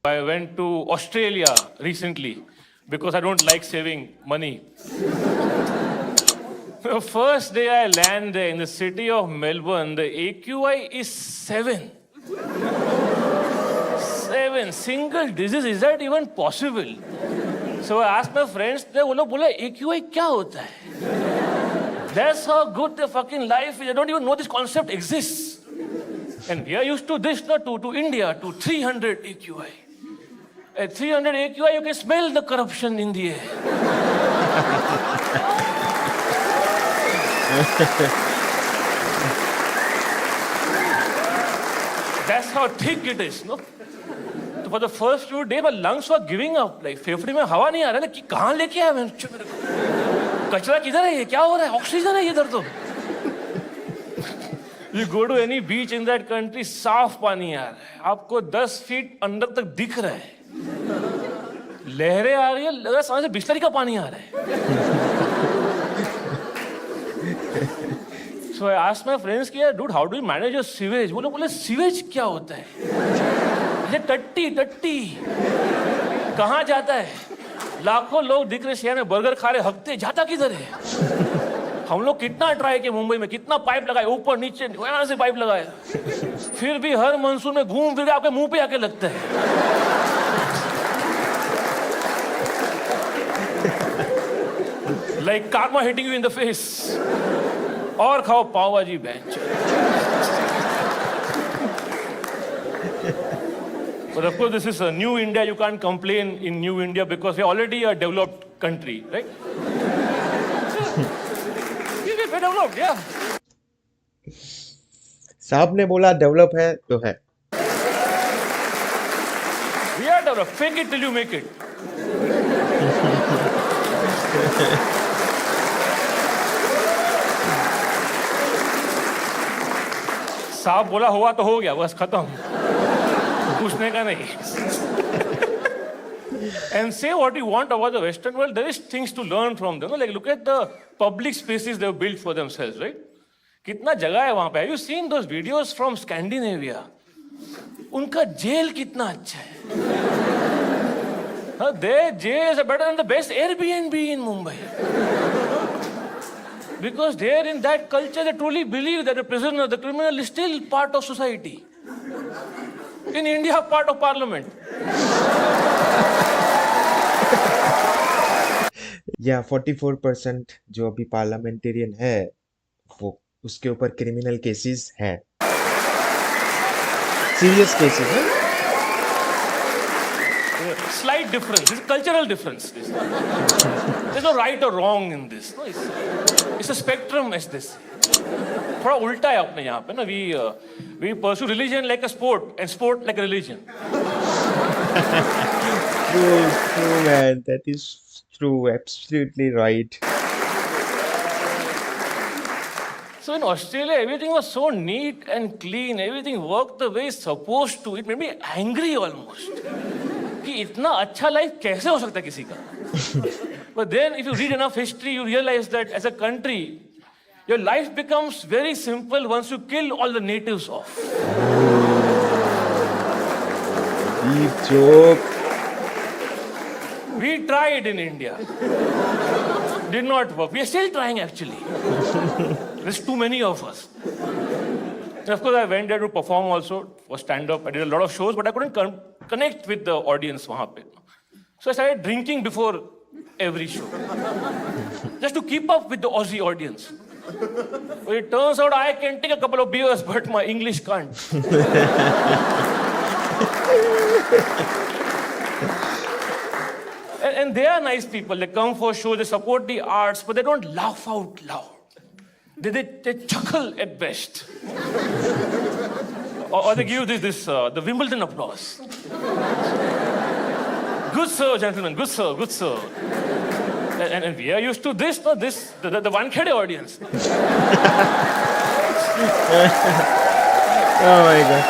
I went to Australia recently because I don't like saving money. The first day I land there in the city of Melbourne, the AQI is 7. 7, single digits, is that even possible? So I asked my friends, they बोला AQI क्या होता है? That's how good the fucking life is. I don't even know this concept exists. And we are used to this, to India, to 300 AQI. At 300 AQI, you can smell the corruption in the air. That's how thick it is, no? So for the first few days, my lungs were giving up. Like, फेफड़े में हवा नहीं आ रहा है, कि कहाँ लेके आया मैं मेरे को? कचरा किधर है ये? क्या हो रहा है? ऑक्सीजन है इधर तो. You go to any beach in that country, साफ पानी आ रहा है. आपको 10 फीट अंदर तक दिख रहा है. लहरें आ रही है, लगा सामने से बिस्लरी का पानी आ रहा है. So I asked my friends, dude, how do you manage your sewage? बोले सीवेज क्या होता है? ये टट्टी कहाँ जाता है? लाखों लोग दिख रहे शहर में बर्गर खा रहे, हकते जाता किधर है? हम लोग कितना ट्राई किए मुंबई में, कितना पाइप लगाए, ऊपर नीचे वहां से पाइप लगाया, फिर भी हर मानसून में घूम फिर आपके मुंह पे आके लगता है. Like karma hitting you in the face. और खाओ पाव भाजी bench. But of course, this is a new India. You can't complain in new India because we're already a developed country, right? We're developed, yeah. साहब ने बोला develop है तो है. We are developed. Fake it till you make it. साहब बोला हुआ तो हो गया, बस खत्म. पूछने का नहीं. And say what you want about the Western world. There is things to learn from them. Like look at the public spaces they have built for themselves, right? कितना जगह है वहां पे. Have you seen those videos from Scandinavia? उनका jail कितना अच्छा है. Their jails are better than the best Airbnb in Mumbai. Because they're in that culture, they truly believe that the prisoner, the criminal is still part of society. In India, part of parliament. या 44% जो अभी parliamentarian है वो उसके ऊपर criminal cases हैं. Serious cases हैं. Slight difference. It's a cultural difference. There's no right or wrong in this. No, it's a spectrum as this. थोड़ा उल्टा है अपने यहाँ पे ना. We pursue religion like a sport and sport like a religion. True, man. That is true. Absolutely right. So in Australia, everything was so neat and clean. Everything worked the way it's supposed to. It made me angry almost. कि इतना अच्छा life कैसे हो सकता है किसी का. But then if you read enough history, you realize that as a country, your life becomes very simple once you kill all the natives off. Deep joke. We tried in India. Did not work. We are still trying actually. There's too many of us. And of course, I went there to perform also for stand-up. I did a lot of shows, but I couldn't connect with the audience वहाँ पे. So I started drinking before every show, just to keep up with the Aussie audience. But it turns out I can take a couple of beers, but my English can't. And they are nice people. They come for shows, they support the arts, but they don't laugh out loud. They chuckle at best. Or they give this the Wimbledon applause. Good sir, gentlemen, good sir, good sir. And we are used to this, no? The Wankhede audience. Oh my God.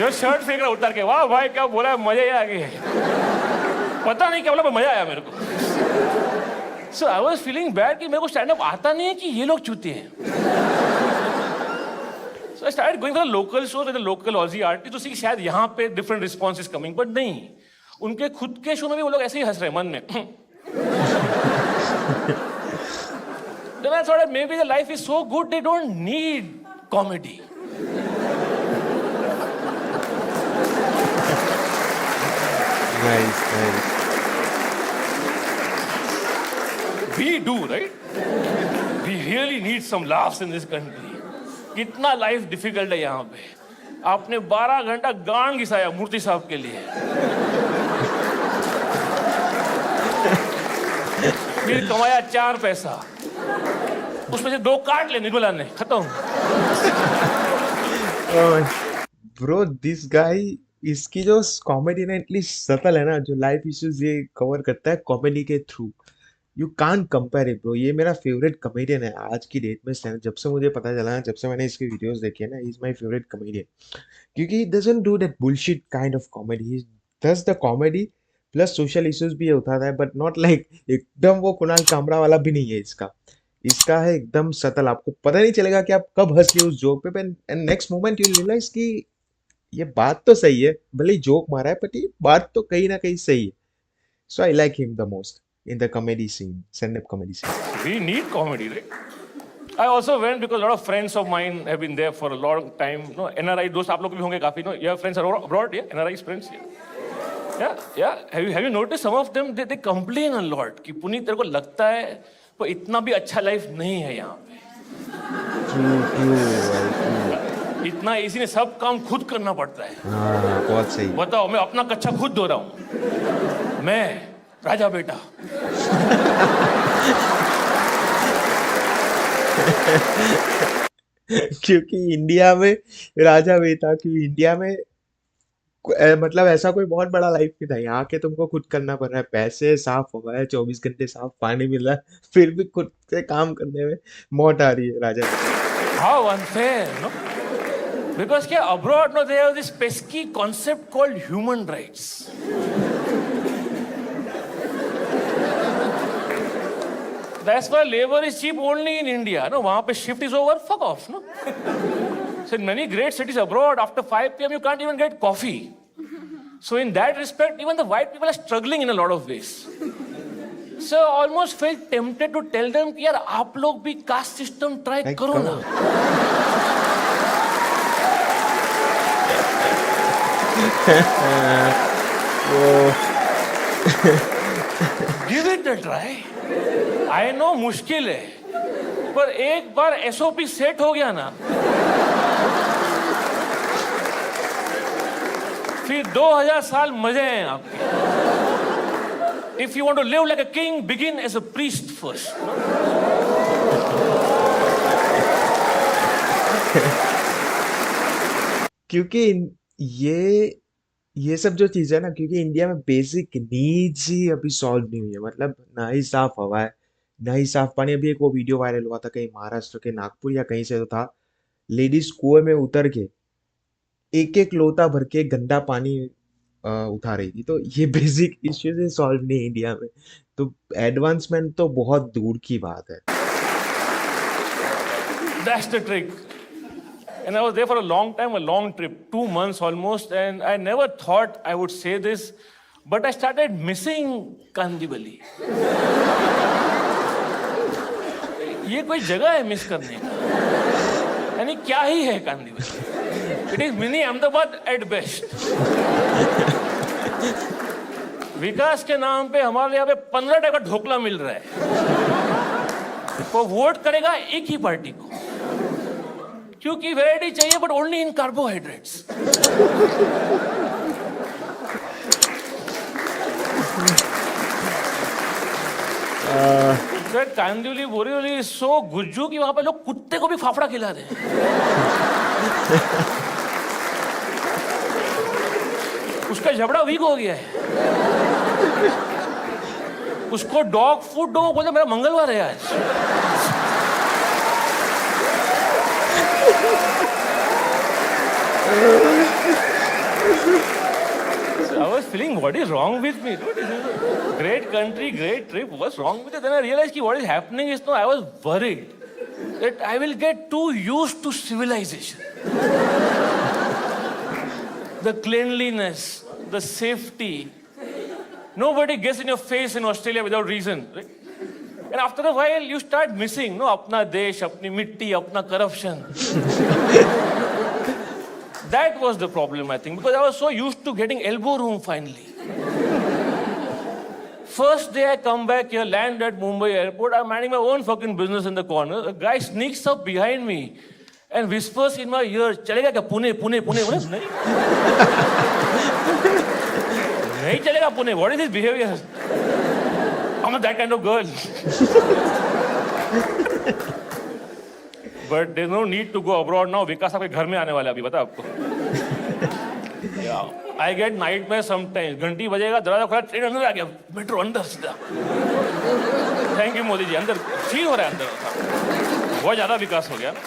जो shirt फेंक रहा उतार के, वाह भाई क्या बोला, मजा ही आ गया. पता नहीं क्या बोला, पर मजा आया मेरे को. So I was feeling bad कि मेरे को स्टैंड अप आता नहीं है कि ये लोग चूते हैं. So I I started going for the local shows with the local Aussie artists to see शायद यहाँ पे different response is coming, but नहीं, उनके खुद के शो में भी वो लोग ऐसे ही हंस रहे हैं मन में. Then I thought that maybe the life is so good they don't need comedy. Nice, nice. We do, right? We really need some laughs in this country. कितना लाइफ डिफिकल्ट है यहाँ पे. आपने 12 घंटा गान घिसाया मूर्ति साहब के लिए. फिर कमाया 4 पैसा. उसमें से 2 काट ले निर्मला ने. खत्म. Bro, this guy, इसकी जो कॉमेडी ना एटलीस्ट सटल है ना, जो लाइफ इश्यूज ये कवर करता है कॉमेडी के through. You can't compare it bro. ये मेरा फेवरेट कॉमेडियन है आज की डेट में. जब से मुझे पता चला है, जब से मैंने इसके वीडियोस देखे ना, he is my favourite comedian. क्योंकि he doesn't do that bullshit kind of comedy. He does the comedy plus social issues भी ये उठाता है, बट नॉट लाइक एकदम वो कुणाल कामरा वाला भी नहीं है इसका. इसका है एकदम सटल. आपको पता नहीं चलेगा कि आप कब हंस लिए उस जोक पे, and next moment you realise कि ये बात तो सही है. भले ही जोक मारा है, बट ये बात तो कहीं ना कहीं सही है. So I like him the most in the comedy scene, stand-up comedy scene. We need comedy, right? I also went because a lot of friends of mine have been there for a long time. No, NRI दोस्त आप लोग भी होंगे काफी. No, you have friends abroad, yeah? NRI friends, yeah. Yeah. Have you noticed some of them they complain a lot कि पुनीत तेरे को लगता है पर इतना भी अच्छा लाइफ नहीं है यहाँ पे. True. इतना इसी ने सब काम खुद करना पड़ता है. हाँ, बहुत सही. बताओ, मैं अपना कच्चा खुद धो रहा हूँ. मैं राजा बेटा. क्योंकि इंडिया में राजा बेटा, क्योंकि इंडिया में मतलब ऐसा कोई बहुत बड़ा लाइफ नहीं था. यहाँ के तुमको खुद करना पड़ रहा है. पैसे साफ हो गए, 24 घंटे साफ पानी मिल रहा है, फिर भी खुद से काम करने में मौत आ रही है. राजा बेटा. How unfair, no? Because क्या abroad, no, they have this pesky concept called human rights. That's why labor is cheap only in India. No, वहाँ पे shift is over. Fuck off, no. So in many great cities abroad, after 5 p.m. you can't even get coffee. So in that respect, even the white people are struggling in a lot of ways. So I almost felt tempted to tell them कि यार आप लोग भी caste system try करो ना. Give it a try. I know मुश्किल है, पर एक बार SOP सेट हो गया ना, फिर 2000 साल मजे हैं आपके. If you want to live like a king, begin as a priest first. क्योंकि ये सब जो चीज़ है ना, क्योंकि इंडिया में बेसिक नीड्स ही अभी सॉल्व नहीं हुई है. मतलब ना ही साफ हवा है, ना ही साफ पानी. अभी एक वो वीडियो वायरल हुआ था कहीं महाराष्ट्र के नागपुर या कहीं से तो था. लेडीज कुएं में उतर के एक लोटा भर के गंदा पानी उठा रही थी. तो ये बेसिक इश्यूज सॉल्व नहीं है इंडिया में. तो एडवांसमेंट तो बहुत दूर की बात है. That's the trick. And I was there for a long time, a long trip, 2 months almost, and I never thought I would say this, but I started missing Kandivali. ये कोई जगह है मिस करने का? यानी क्या ही है Kandivali? It is mini Ahmedabad at best. विकास के नाम पे हमारे यहाँ पे 15 टाइप का ढोकला मिल रहा है. वो वोट करेगा एक ही पार्टी को, क्योंकि वैरायटी चाहिए but only in carbohydrates. Kandivali Borivali so Gujju की वहां पे लोग कुत्ते को भी फाफड़ा खिला दे. उसका जबड़ा वीक हो गया है. उसको डॉग फूड दो, बोले मेरा मंगलवार है आज. I was feeling, what is wrong with me? Great country, great trip. What's wrong with it? Then I realized what is happening is, no, I was worried that I will get too used to civilization. The cleanliness, the safety. Nobody gets in your face in Australia without reason. Right? And after a while, you start missing, no, apna desh, apni mitti, apna corruption. That was the problem, I think, because I was so used to getting elbow room finally. First day I come back here, land at Mumbai airport, I'm minding my own fucking business in the corner. A guy sneaks up behind me and whispers in my ear, chalega kya Pune, Pune, Pune, Pune? Nahi. Nahi chalega Pune, what is his behavior? I'm not that kind of girl. But there's no need to go abroad now. विकास आपके घर में आने वाला है अभी, पता आपको? Yeah. I get nightmares sometimes. घंटी बजेगा, दरवाजा खुला, ट्रेन अंदर आ गया, मेट्रो अंदर सीधा. Thank you मोदी जी, अंदर फील हो रहा है अंदर. बहुत ज़्यादा विकास हो गया ना.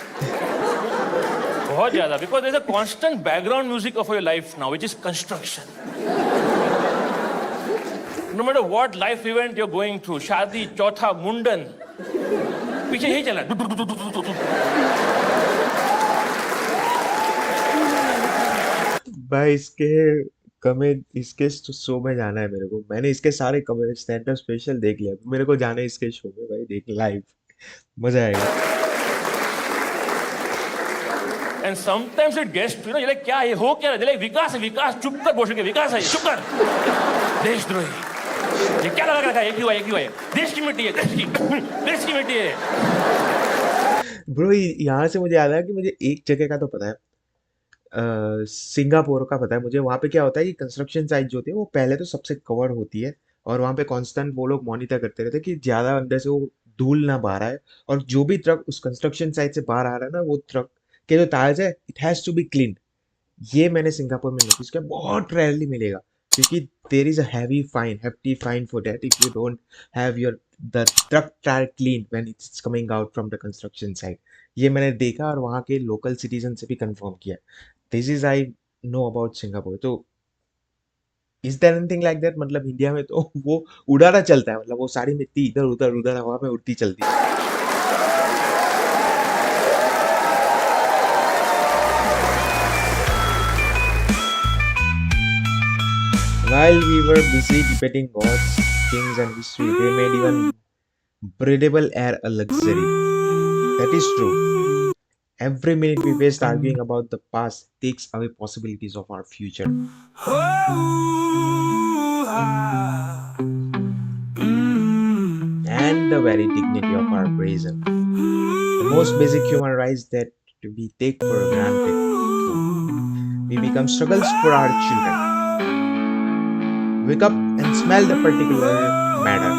बहुत ज़्यादा. Because there's a constant background music of your life now, which is construction. No matter what life event you're going through, शादी, चौथा, मुंडन, पीछे यही चला. भाई इसके शो में जाना है मेरे को. मैंने इसके सारे स्टैंड अप स्पेशल देख लिया. मेरे को जाना है इसके शो में भाई, देख लाइव, मजा आएगा. And sometimes it gets to, ये क्या है, हो क्या रहा है, विकास है, विकास, चुप कर, बोल के विकास है, चुप कर, देशद्रोही, ये क्या लगा रखा है, क्यों है, देश की मिट्टी है, देश की मिट्टी है. ब्रो यहाँ से मुझे याद आया कि मुझे एक जगह का तो पता है, सिंगापुर का पता है मुझे. वहाँ पे क्या होता है कि कंस्ट्रक्शन साइट जो होती है वो पहले तो सबसे कवर होती है, और वहाँ पे कांस्टेंट वो लोग मॉनिटर करते रहते हैं कि ज़्यादा अंदर से वो धूल ना बाहर आए, और जो भी ट्रक उस कंस्ट्रक्शन साइट से बाहर आ रहा है ना, वो ट्रक के जो टायर्स है, it has to be clean. ये मैंने सिंगापुर में नोटिस किया. बहुत रेयरली मिलेगा, क्योंकि there is a hefty fine for that if you don't have the truck tire clean when it's coming out from the construction site. ये मैंने देखा और वहाँ के लोकल सिटीजन से भी कंफर्म किया. This is I know about Singapore. तो is there anything like that? मतलब इंडिया में तो वो उड़ाना चलता है, मतलब वो सारी मिट्टी इधर उधर हवा में उड़ती चलती है. While we were busy debating gods, kings, and history, they made even breathable air a luxury. That is true. Every minute we waste arguing about the past takes away possibilities of our future. And the very dignity of our present. The most basic human rights that we take for granted. We become struggles for our children. Wake up and smell the particular matter.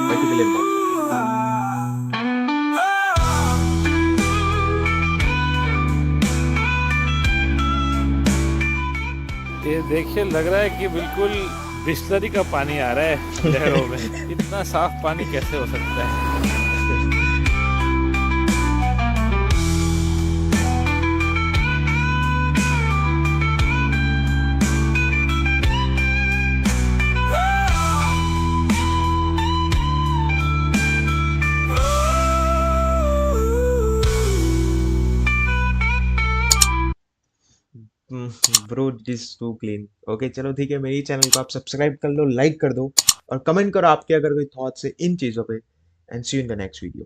ये देखिए, लग रहा है कि बिल्कुल बिस्लरी का पानी आ रहा है लहरों में. इतना साफ पानी कैसे हो सकता है? Bro this too clean. Okay चलो ठीक है, मेरी चैनल को आप सब्सक्राइब कर लो, लाइक कर दो, और कमेंट करो आपके अगर कोई थॉट्स है इन चीज़ों पे. And see you in the next video.